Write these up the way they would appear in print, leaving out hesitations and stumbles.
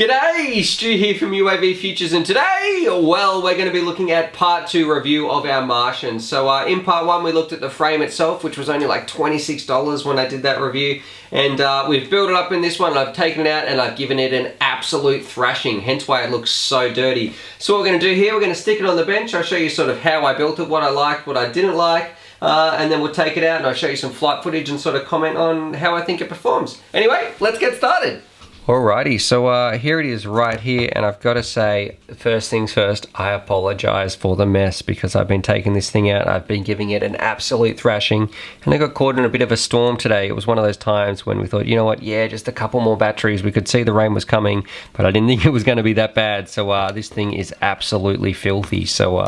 G'day, Stu here from UAV Futures, and today, well, we're going to be looking at part 2 review of our Martian. So in part 1 we looked at the frame itself, which was only like $26 when I did that review, and we've built it up in this one. I've taken it out and I've given it an absolute thrashing, hence why it looks so dirty. So what we're going to do here, we're going to stick it on the bench. I'll show you sort of how I built it, what I liked, what I didn't like, and then we'll take it out and I'll show you some flight footage and sort of comment on how I think it performs. Anyway, let's get started. Alrighty, so here it is right here, and I've got to say, first things first, I apologize for the mess because I've been taking this thing out. I've been giving it an absolute thrashing, and I got caught in a bit of a storm today. It was one of those times when we thought, you know what, yeah, just a couple more batteries. We could see the rain was coming, but I didn't think it was going to be that bad. So this thing is absolutely filthy, so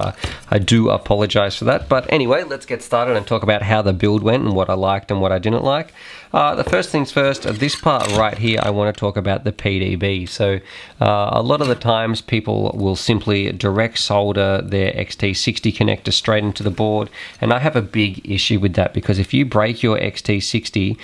I do apologize for that. But anyway, let's get started and talk about how the build went and what I liked and what I didn't like. The first things first, this part right here, I want to talk about the PDB. So a lot of the times people will simply direct solder their XT60 connector straight into the board, and I have a big issue with that because if you break your XT60,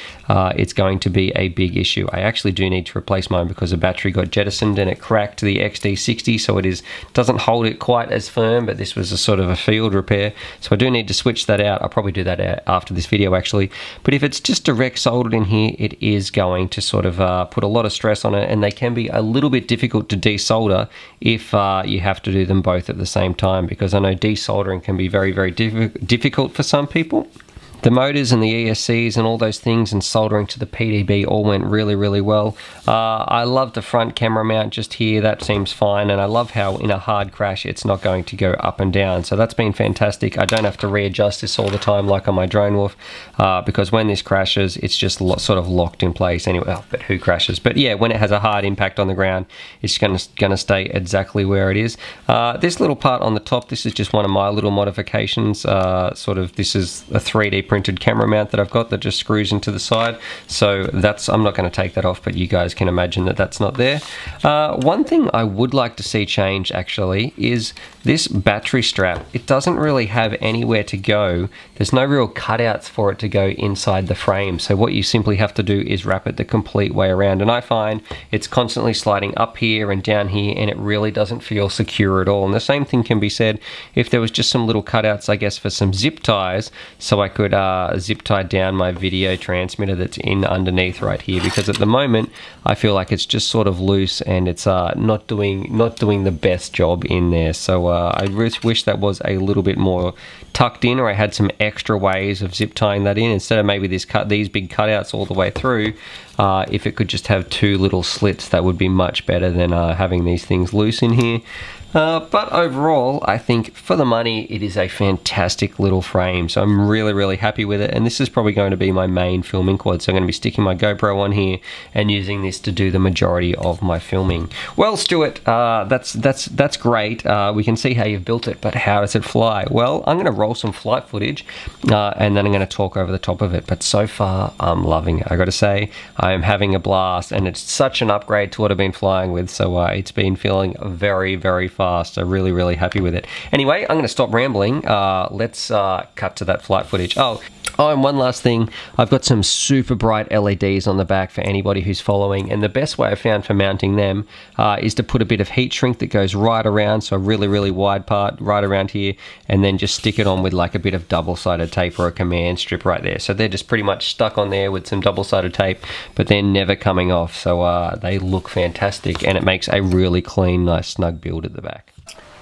it's going to be a big issue. I actually do need to replace mine because the battery got jettisoned and it cracked the XT60, so it doesn't hold it quite as firm, but this was a sort of a field repair, so I do need to switch that out. I'll probably do that after this video actually, but if it's just direct solder in here, it is going to sort of put a lot of stress on it, and they can be a little bit difficult to desolder if you have to do them both at the same time, because I know desoldering can be very, very difficult for some people. The motors and the ESCs and all those things and soldering to the PDB all went really, really well. I love the front camera mount just here. That seems fine, and I love how in a hard crash it's not going to go up and down. So that's been fantastic. I don't have to readjust this all the time like on my Drone Wolf, because when this crashes, it's just sort of locked in place anyway. Oh, but who crashes? But yeah, when it has a hard impact on the ground, it's going to stay exactly where it is. This little part on the top, this is just one of my little modifications. This is a 3D printed camera mount that I've got that just screws into the side, so I'm not going to take that off, but you guys can imagine that that's not there. One thing I would like to see change actually is this battery strap. It doesn't really have anywhere to go. There's no real cutouts for it to go inside the frame, so what you simply have to do is wrap it the complete way around, and I find it's constantly sliding up here and down here, and it really doesn't feel secure at all. And the same thing can be said if there was just some little cutouts, I guess, for some zip ties, so I could zip tie down my video transmitter that's in underneath right here, because at the moment I feel like it's just sort of loose and it's not doing the best job in there. So I really wish that was a little bit more tucked in, or I had some extra ways of zip tying that in instead of maybe these big cutouts all the way through. If it could just have two little slits, that would be much better than having these things loose in here. But overall, I think for the money, it is a fantastic little frame. So I'm really, really happy with it. And this is probably going to be my main filming quad. So I'm going to be sticking my GoPro on here and using this to do the majority of my filming. Well, Stuart, that's great. We can see how you've built it, but how does it fly? Well, I'm going to roll some flight footage and then I'm going to talk over the top of it. But so far, I'm loving it. I got to say, I am having a blast, and it's such an upgrade to what I've been flying with. So it's been feeling very, very fast. So really, really happy with it. Anyway, I'm going to stop rambling. Let's cut to that flight footage. Oh, and one last thing. I've got some super bright LEDs on the back for anybody who's following, and the best way I found for mounting them is to put a bit of heat shrink that goes right around, so a really, really wide part right around here, and then just stick it on with like a bit of double-sided tape or a command strip right there. So they're just pretty much stuck on there with some double-sided tape, but they're never coming off. So they look fantastic, and it makes a really clean, nice, snug build at the back.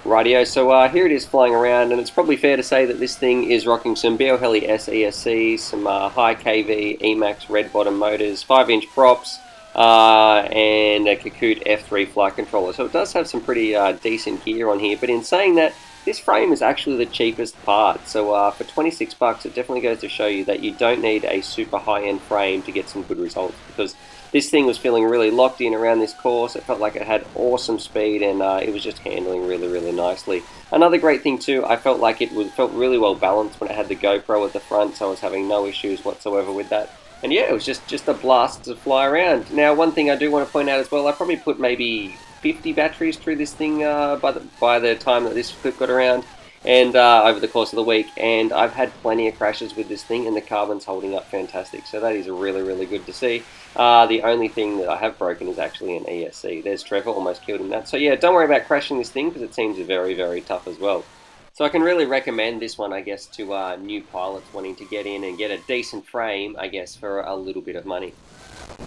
Rightio, so here it is flying around, and it's probably fair to say that this thing is rocking some BioHeli S ESCs, some high KV Emax red bottom motors, 5-inch props, and a Kakut F3 flight controller. So it does have some pretty decent gear on here, but in saying that, this frame is actually the cheapest part. So for 26 bucks, it definitely goes to show you that you don't need a super high-end frame to get some good results, because this thing was feeling really locked in around this course. It felt like it had awesome speed, and it was just handling really, really nicely. Another great thing too, I felt like it felt really well balanced when it had the GoPro at the front, so I was having no issues whatsoever with that. And yeah, it was just a blast to fly around. Now, one thing I do want to point out as well, I probably put maybe 50 batteries through this thing by the time that this clip got around. and over the course of the week, and I've had plenty of crashes with this thing, and the carbon's holding up fantastic, so that is really, really good to see. The only thing that I have broken is actually an ESC. There's Trevor, almost killed him that. So yeah, don't worry about crashing this thing, because it seems very, very tough as well. So I can really recommend this one, I guess, to new pilots wanting to get in and get a decent frame, I guess, for a little bit of money.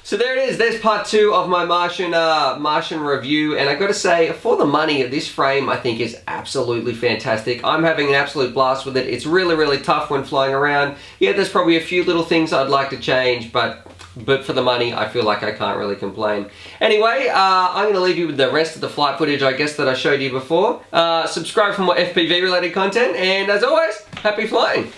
So there it is, there's part 2 of my Martian review, and I gotta say, for the money, this frame I think is absolutely fantastic. I'm having an absolute blast with it. It's really, really tough when flying around. Yeah, there's probably a few little things I'd like to change, but for the money, I feel like I can't really complain. Anyway, I'm going to leave you with the rest of the flight footage, I guess, that I showed you before. Subscribe for more FPV related content, and as always, happy flying!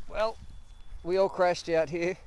Well, we all crashed out here.